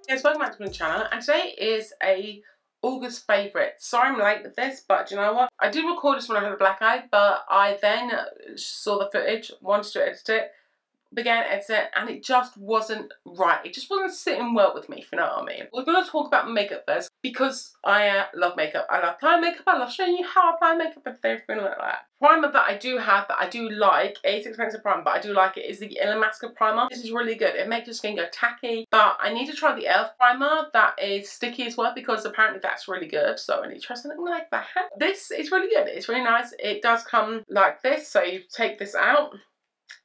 Guys, welcome back to my channel, and today is a August favourite. Sorry I'm late with this, but do you know what? I did record this when I had a black eye, but I then saw the footage, wanted to edit it, began to edit it, and it just wasn't right. It just wasn't sitting well with me, if you know what I mean. We're going to talk about makeup first, because I love makeup. I love applying makeup, I love showing you how I apply makeup and everything like that. Primer that I do have, that I do like, it's expensive primer, but I do like it, is the Illamasqua primer. This is really good. It makes your skin go tacky, but I need to try the e.l.f. primer that is sticky as well, because apparently that's really good, so I need to try something like that. This is really good. It's really nice. It does come like this, so you take this out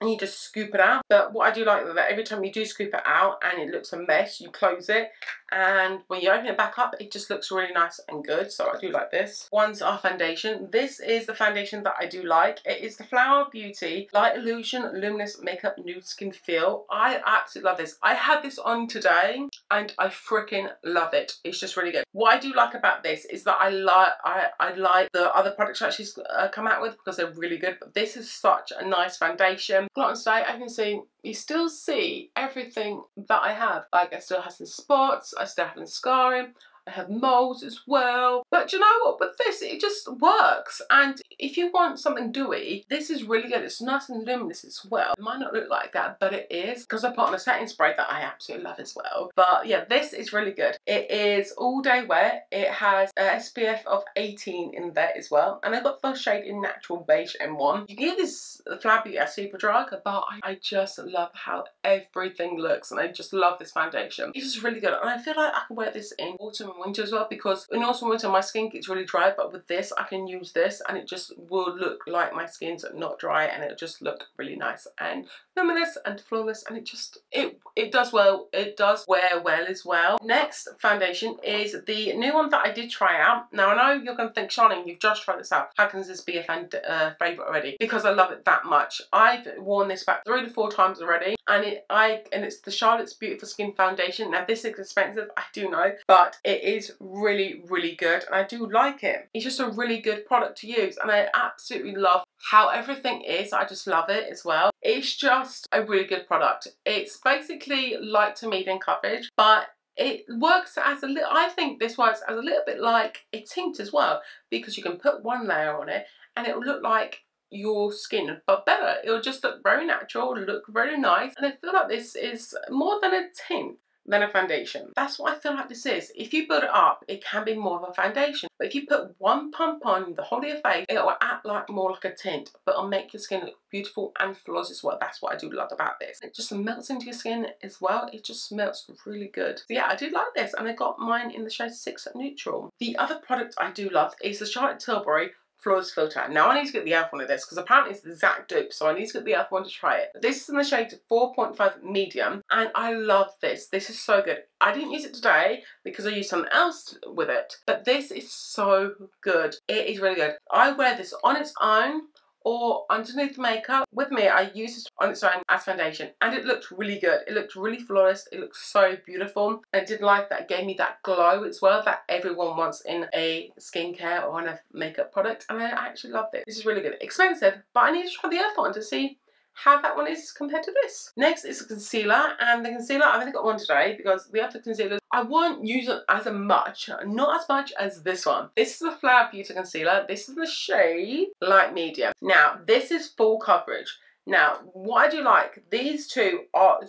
and you just scoop it out. But what I do like is that every time you do scoop it out and it looks a mess, you close it, and when you open it back up, it just looks really nice and good. So I do like this. One's our foundation. This is the foundation that I do like. It is the Flower Beauty Light Illusion Luminous Makeup Nude Skin Feel. I absolutely love this. I had this on today and I freaking love it. It's just really good. What I do like about this is that I like the other products that she's come out with, because they're really good, but this is such a nice foundation. Glance today, I can see, you still see everything that I have. Like, I still have some spots, I still have some scarring, I have moles as well. But you know what, with this, it just works. And if you want something dewy, this is really good. It's nice and luminous as well. It might not look like that, but it is, because I put on a setting spray that I absolutely love as well. But yeah, this is really good. It is all day wear. It has a SPF of 18 in there as well. And I got the shade in Natural Beige M1. You can get this Flower Beauty as Superdrug, but I just love how everything looks, and I just love this foundation. It's just really good, and I feel like I can wear this in autumn and winter as well, because in autumn and winter my skin gets really dry, but with this I can use this and it just will look like my skin's not dry, and it'll just look really nice and luminous and flawless, and it just it does well. It does wear well as well. Next foundation is the new one that I did try out. Now I know you're going to think, Charleane, you've just tried this out, how can this be a favourite already? Because I love it that much. I've worn this about 3 to 4 times already, and it's the Charlotte's Beautiful Skin Foundation. Now this is expensive, I do know, but it is really, really good, and I do like it. It's just a really good product to use, and I absolutely love how everything is. I just love it as well. It's just a really good product. It's basically light to medium coverage, but it works as a little, I think this works as a little bit like a tint as well, because you can put one layer on it and it will look like your skin, but better. It'll just look very natural, look very nice, and I feel like this is more than a tint than a foundation. That's what I feel like this is. If you build it up, it can be more of a foundation, but if you put one pump on the whole of your face, it will act like more like a tint, but it'll make your skin look beautiful and flawless as well. That's what I do love about this. It just melts into your skin as well. It just melts really good. So yeah, I do like this, and I got mine in the shade 6 Neutral. The other product I do love is the Charlotte Tilbury Flawless Filter. Now I need to get the e.l.f. one of this, because apparently it's the exact dupe, so I need to get the e.l.f. one to try it. This is in the shade 4.5 Medium, and I love this. This is so good. I didn't use it today because I used something else with it, but this is so good. It is really good. I wear this on its own or underneath the makeup. With me, I use this on its own as foundation, and it looked really good. It looked really flawless. It looked so beautiful. I did like that. It gave me that glow as well that everyone wants in a skincare or in a makeup product, and I actually love this. This is really good. Expensive, but I need to try the e.l.f. one to see how that one is compared to this. Next is a concealer, and the concealer, I've only got one today because the other concealers I won't use it as much, not as much as this one. This is the Flower Beauty concealer. This is the shade Light Medium. Now this is full coverage. Now what I do like, these two are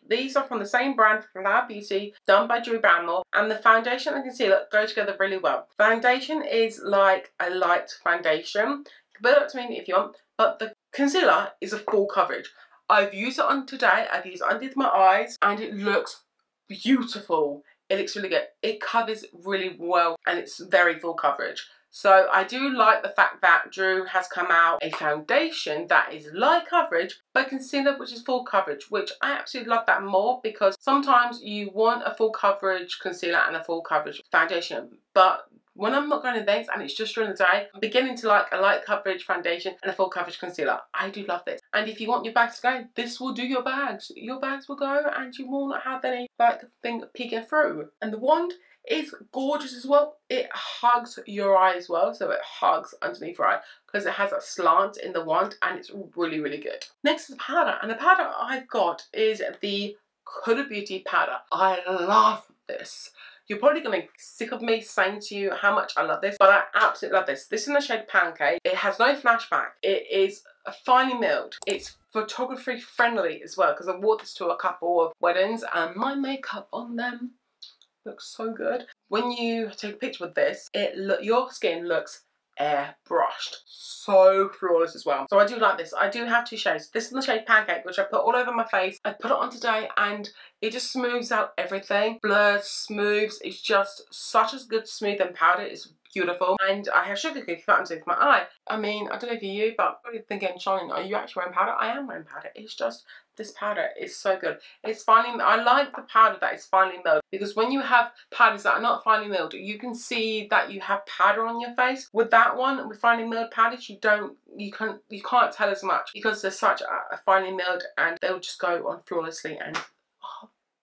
these are from the same brand, Flower Beauty, done by Drew Barrymore, and the foundation and concealer go together really well. Foundation is like a light foundation. You can put it up to me if you want, but the concealer is a full coverage. I've used it on today. I've used it underneath my eyes, and it looks beautiful. It looks really good. It covers really well, and it's very full coverage. So I do like the fact that Drew has come out a foundation that is light coverage, but concealer which is full coverage, which I absolutely love that more, because sometimes you want a full coverage concealer and a full coverage foundation, but when I'm not going to events and it's just during the day, I'm beginning to like a light coverage foundation and a full coverage concealer. I do love this. And if you want your bags to go, this will do your bags. Your bags will go, and you will not have any like thing peeking through. And the wand is gorgeous as well. It hugs your eye as well, so it hugs underneath your eye because it has a slant in the wand, and it's really, really good. Next is the powder, and the powder I've got is the Huda Beauty powder. I love this. You're probably going to be sick of me saying to you how much I love this, but I absolutely love this. This is in the shade Pancake. It has no flashback. It is finely milled. It's photography friendly as well, because I wore this to a couple of weddings and my makeup on them looks so good. When you take a picture with this, your skin looks airbrushed. So flawless as well. So I do like this. I do have two shades. This is the shade Pancake, which I put all over my face. I put it on today and it just smooths out everything. Blurs, smooths. It's just such a good smoothing powder. It's beautiful. And I have sugar cookie cut underneath my eye. I mean, I don't know if you, but I'm probably thinking, Charleane, are you actually wearing powder? I am wearing powder. It's just, this powder is so good. It's finely, I like the powder that is finely milled, because when you have powders that are not finely milled, you can see that you have powder on your face. With that one, with finely milled powders, you can't tell as much, because they're such a finely milled and they'll just go on flawlessly, and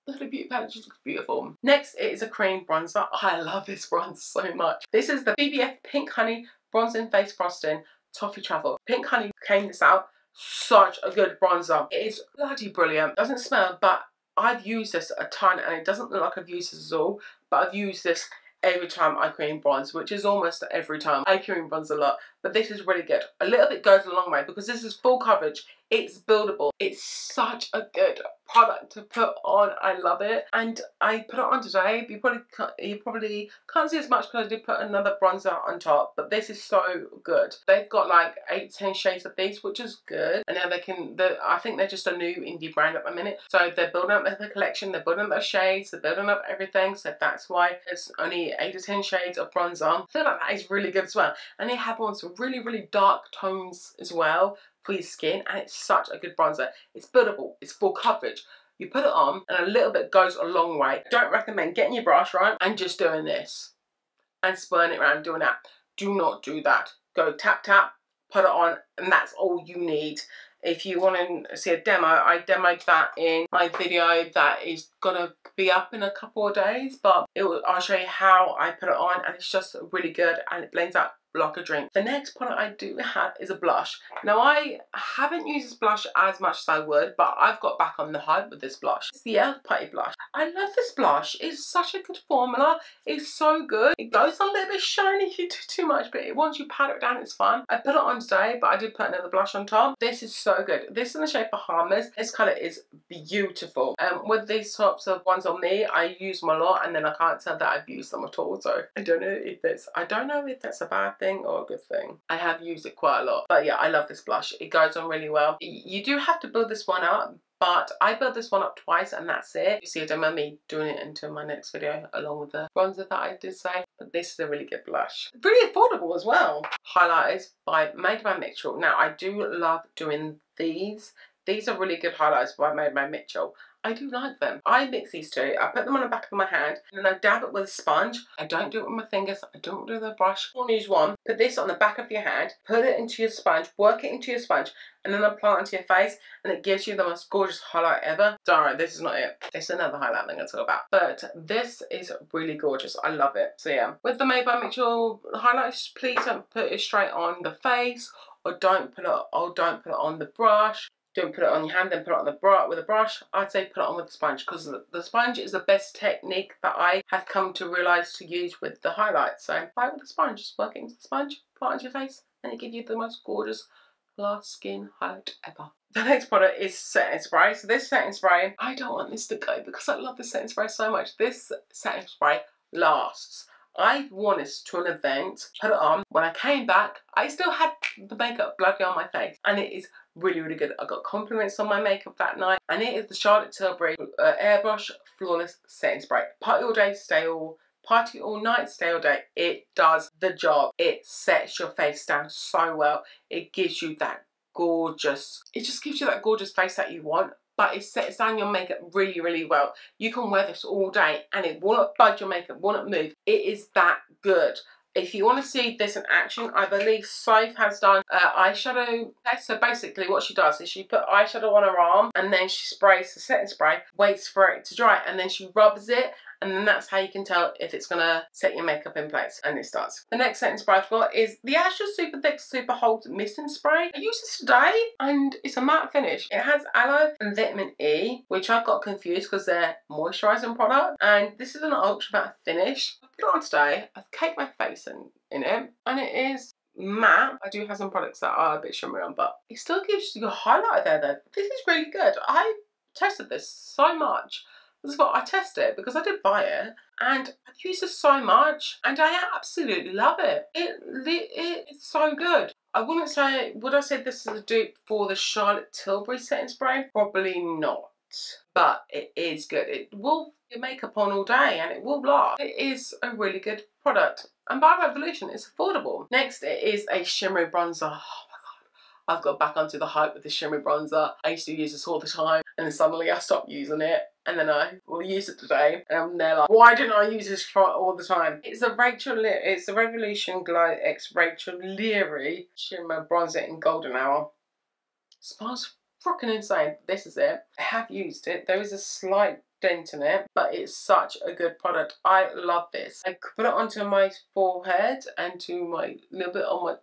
the beauty palette just looks beautiful. Next, it is a cream bronzer. I love this bronzer so much. This is the BBF Pink Honey Bronzing Face Frosting Toffee Truffle. Pink Honey came this out. Such a good bronzer. It is bloody brilliant. Doesn't smell, but I've used this a ton and it doesn't look like I've used this at all, but I've used this every time I cream bronze, which is almost every time. I cream bronze a lot, but this is really good. A little bit goes a long way because this is full coverage. It's buildable. It's such a good product to put on. I love it, and I put it on today. You probably can't see as much because I did put another bronzer on top, but this is so good. They've got like 8 to 10 shades of these, which is good. And now I think they're just a new indie brand at the minute, so they're building up their collection, they're building up their shades, they're building up everything, so that's why there's only 8 to 10 shades of bronzer. I feel like that is really good as well, and they have on some really dark tones as well for your skin, and it's such a good bronzer. It's buildable, it's full coverage. You put it on and a little bit goes a long way. I don't recommend getting your brush, right, and just doing this and spurring it around doing that. Do not do that. Go tap tap, put it on, and that's all you need. If you want to see a demo, I demoed that in my video that is gonna be up in a couple of days, but I'll show you how I put it on, and it's just really good and it blends out like a drink. The next product I do have is a blush. Now, I haven't used this blush as much as I would, but I've got back on the hype with this blush. It's the Elf Putty blush. I love this blush. It's such a good formula. It's so good. It goes a little bit shiny if you do too much, but once you pat it down, it's fun. I put it on today, but I did put another blush on top. This is so good. This is in the shade Bahamas. This colour is beautiful. With these types of ones on me, I use them a lot, and then I can't tell that I've used them at all. So I don't know if that's a bad thing or a good thing. I have used it quite a lot, but yeah, I love this blush. It goes on really well. You do have to build this one up, but I built this one up twice and that's it. You see, I don't mind me doing it into my next video along with the bronzer that I did say, but this is a really good blush. Really affordable as well. Highlighters made by Mitchell. Now, I do love doing these. These are really good highlighters made by Mitchell. I do like them. I mix these two. I put them on the back of my hand and then I dab it with a sponge. I don't do it with my fingers. I don't do it with a brush. I'll use one. Put this on the back of your hand. Put it into your sponge. Work it into your sponge. And then apply it onto your face. And it gives you the most gorgeous highlight ever. Sorry, this is not it. It's another highlight I'm going to talk about. But this is really gorgeous. I love it. So yeah. With the Made by Mitchell highlights, please don't put it straight on the face. Or don't put it on the brush. Don't put it on your hand, then put it on with a brush. I'd say put it on with the sponge, because the sponge is the best technique that I have come to realise to use with the highlights. So apply it with the sponge, just work it into the sponge, apply it onto your face, and it gives you the most gorgeous glass skin highlight ever. The next product is setting spray. So this setting spray, I don't want this to go because I love this setting spray so much. This setting spray lasts. I wore this to an event, put it on. When I came back, I still had the makeup bloody on my face, and it is really good. I got compliments on my makeup that night, and it is the Charlotte Tilbury Airbrush Flawless Setting Spray. Party all day, party all night, stay all day. It does the job. It sets your face down so well. It gives you that gorgeous, it just gives you that gorgeous face that you want. But it sets down your makeup really well. You can wear this all day and it will not budge your makeup, will not move. It is that good. If you want to see this in action, I believe Soph has done eyeshadow test. So basically what she does is she put eyeshadow on her arm and then she sprays the setting spray, waits for it to dry, and then she rubs it, and then that's how you can tell if it's going to set your makeup in place, and it starts. The next setting spray I've got is the Astra Super Thick Super Hold Misting Spray. I used this today and it's a matte finish. It has aloe and vitamin E, which I got confused because they're moisturising product, and this is an ultra matte finish. I put it on today, I've caked my face in it, and it is matte. I do have some products that are a bit shimmery on, but it still gives you a highlight there though. This is really good. I tested this so much. This is what I tested it because I did buy it and I've used it so much and I absolutely love it. It's so good. I wouldn't say, would I say this is a dupe for the Charlotte Tilbury setting spray? Probably not, but it is good. It will your makeup on all day and it will last. It is a really good product, and by Revolution it's affordable. Next it is a shimmery bronzer. Oh my god, I've got back onto the hype with the shimmery bronzer. I used to use this all the time and then suddenly I stopped using it, and then I will use it today and they're like, why didn't I use this for all the time? It's a Revolution Glow X Rachel Leary shimmer bronzer in golden hour. Smells freaking insane. This is it. I have used it. There is a slight dent in it, but it's such a good product. I love this. I could put it onto my forehead and to my little bit on my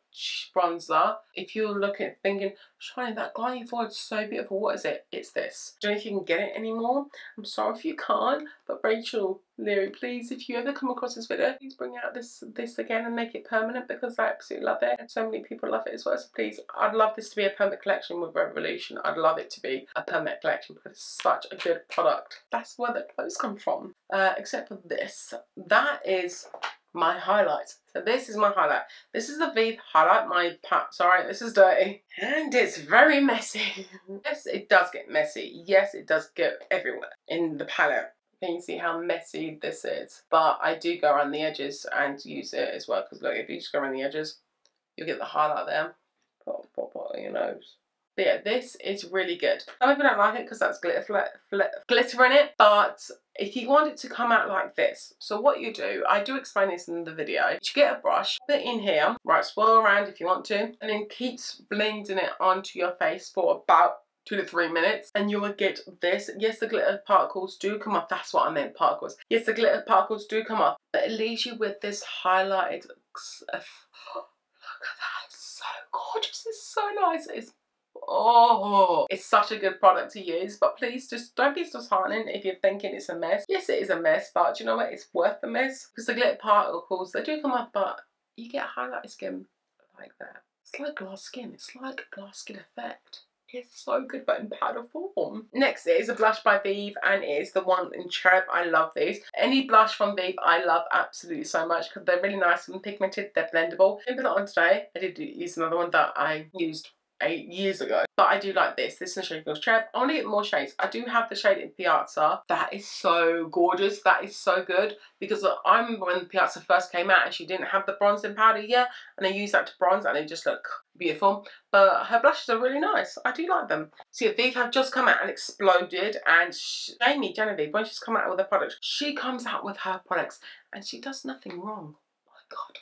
bronzer. If you're looking thinking, Charleane, that guy on your forehead's so beautiful, what is it? It's this. Don't know if you can get it anymore. I'm sorry if you can't, but Rachel Leary, please, if you ever come across this video, please bring out this again and make it permanent, because I absolutely love it and so many people love it as well. So please, I'd love this to be a permanent collection with Revolution. I'd love it to be a permanent collection because it's such a good product. That's where the clothes come from, except for this. That is my highlight. So this is my highlight. This is the Vive highlight. My pat, sorry, this is dirty. And it's very messy. Yes, it does get messy. Yes, it does get everywhere in the palette. Can you see how messy this is? But I do go around the edges and use it as well, because look, if you just go around the edges, you'll get the highlight there. Pop on your nose. But yeah, this is really good. Some people don't like it because that's glitter in it, but if you want it to come out like this, so what you do, I do explain this in the video, you get a brush, put it in here, right, swirl around if you want to, and then keep blending it onto your face for about 2 to 3 minutes, and you will get this. Yes, the glitter particles do come off. That's what I meant, particles. Yes, the glitter particles do come off, but it leaves you with this highlighted. Look at that, it's so gorgeous. It's so nice. It's such a good product to use, but please just don't be disheartened if you're thinking it's a mess. Yes, it is a mess, but you know what? It's worth the mess, because the glitter particles, they do come off, but you get highlighted skin like that. It's like glass skin. It's like a glass skin effect. It's so good, but in powder form. Next is a blush by Vive, and it is the one in Cherub. I love these. Any blush from Vive I love absolutely so much, because they're really nice and pigmented. They're blendable. I didn't put it on today. I did use another one that I used 8 years ago, but I do like this. This is the shade called Cherub. I want to get more shades. I do have the shade in Piazza. That is so gorgeous. That is so good, because I remember when Piazza first came out and she didn't have the bronzing powder yet, and I used that to bronze and they just look beautiful. But her blushes are really nice. I do like them. So yeah, these have just come out and exploded, and Jamie Genevieve, when she's come out with her products, she comes out with her products and she does nothing wrong. Oh my god.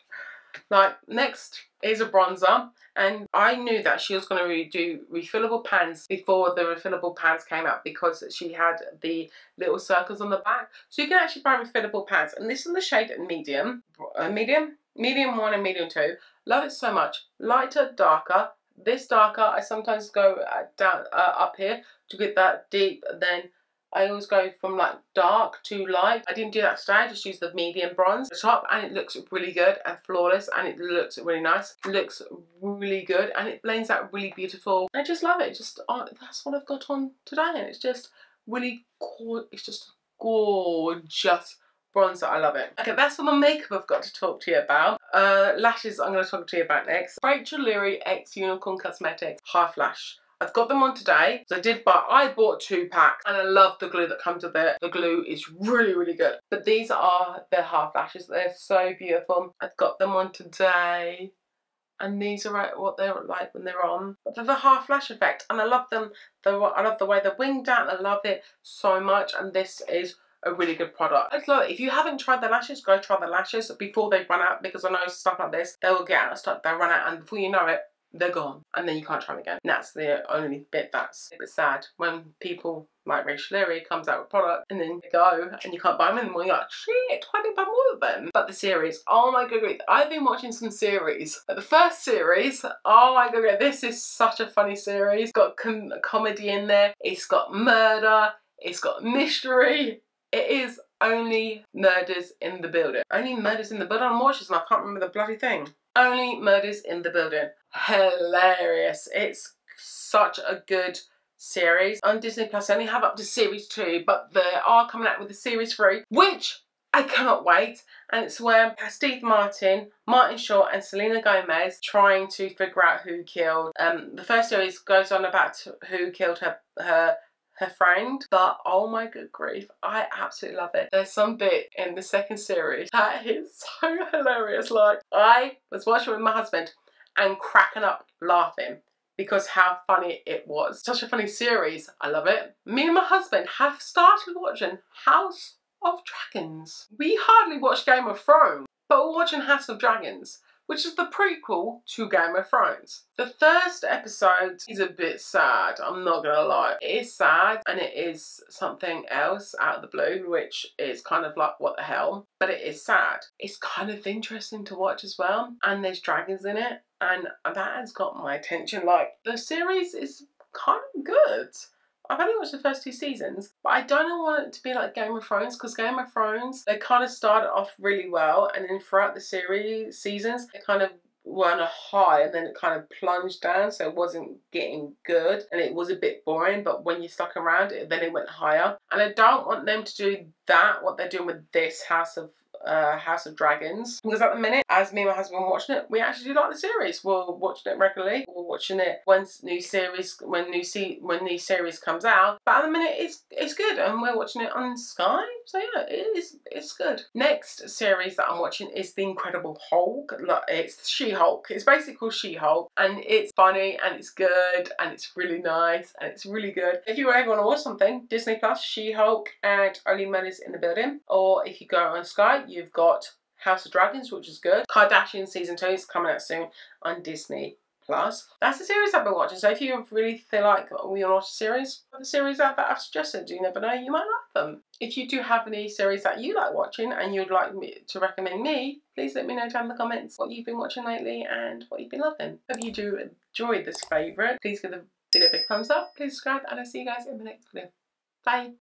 Like, next is a bronzer, and I knew that she was going to do refillable pans before the refillable pans came out, because she had the little circles on the back. So you can actually buy refillable pans, and this is the shade medium, medium 1 and medium 2. Love it so much. Lighter, darker. This darker, I sometimes go down up here to get that deep, then I always go from like dark to light. I didn't do that today, I just used the medium bronze at the top, and it looks really good and flawless, and it looks really nice. It looks really good and it blends out really beautiful. I just love it. Just that's what I've got on today, and it's just really cool. It's just gorgeous bronzer. I love it. Okay, that's all the makeup I've got to talk to you about. Lashes I'm going to talk to you about next. Rachel Leary X Unicorn Cosmetics Half Lash. I've got them on today. So I bought 2 packs, and I love the glue that comes with it. The glue is really, really good. But these are their half lashes. They're so beautiful. I've got them on today, and these are what they're like when they're on. But they're the half lash effect, and I love them. I love the way they're winged out. I love it so much, and this is a really good product. If you haven't tried the lashes, go try the lashes before they run out, because I know stuff like this, they will get out of stock, they'll run out, and before you know it, they're gone, and then you can't try them again. And that's the only bit that's a bit sad, when people like Rachel Leary comes out with product and then they go and you can't buy them anymore. You're like, shit, why didn't I buy more of them? But the series, oh my god, I've been watching some series. But the first series, oh my god, this is such a funny series. It's got comedy in there, it's got murder, it's got mystery. It is Only Murders in the Building. Only Murders in the Building. I'm watching this and I can't remember the bloody thing. Only Murders in the Building. Hilarious. It's such a good series. On Disney Plus, I only have up to series 2, but they are coming out with the series 3, which I cannot wait. And it's where Steve Martin, Martin Short and Selena Gomez trying to figure out who killed. The first series goes on about who killed her friend, but oh my good grief, I absolutely love it. There's some bit in the second series that is so hilarious. Like, I was watching with my husband and cracking up laughing because how funny it was. Such a funny series. I love it. Me and my husband have started watching House of Dragons. We hardly watch Game of Thrones, but we're watching House of Dragons, which is the prequel to Game of Thrones. The first episode is a bit sad, I'm not gonna lie. It is sad, and it is something else out of the blue, which is kind of like, what the hell? But it is sad. It's kind of interesting to watch as well, and there's dragons in it, and that has got my attention. Like, the series is kind of good. I've only watched the first 2 seasons, but I don't want it to be like Game of Thrones, because Game of Thrones, they kind of started off really well, and then throughout the seasons, they kind of were on a high, and then it kind of plunged down, so it wasn't getting good, and it was a bit boring, but when you stuck around it, then it went higher. And I don't want them to do that, what they're doing with this House of Dragons, because at the minute, as me and my husband were watching it, we actually do like the series. We're watching it regularly. We're watching it when new series comes out. But at the minute, it's good, and we're watching it on Sky. So yeah, it's good. Next series that I'm watching is The Incredible Hulk. It's She-Hulk. It's basically called She-Hulk, and it's funny, and it's good, and it's really nice, and it's really good. If you ever want to watch something, Disney Plus, She-Hulk, and Only Murders in the Building, or if you go on Sky, you've got House of Dragons, which is good. Kardashian season 2 is coming out soon on Disney Plus. That's the series I've been watching. So if you really feel like we want to watch a series, the series that I've suggested, you never know, you might like them. If you do have any series that you like watching and you'd like me to recommend me, please let me know down in the comments what you've been watching lately and what you've been loving. Hope you do enjoy this favourite. Please give the video a big thumbs up. Please subscribe, and I'll see you guys in the next video. Bye.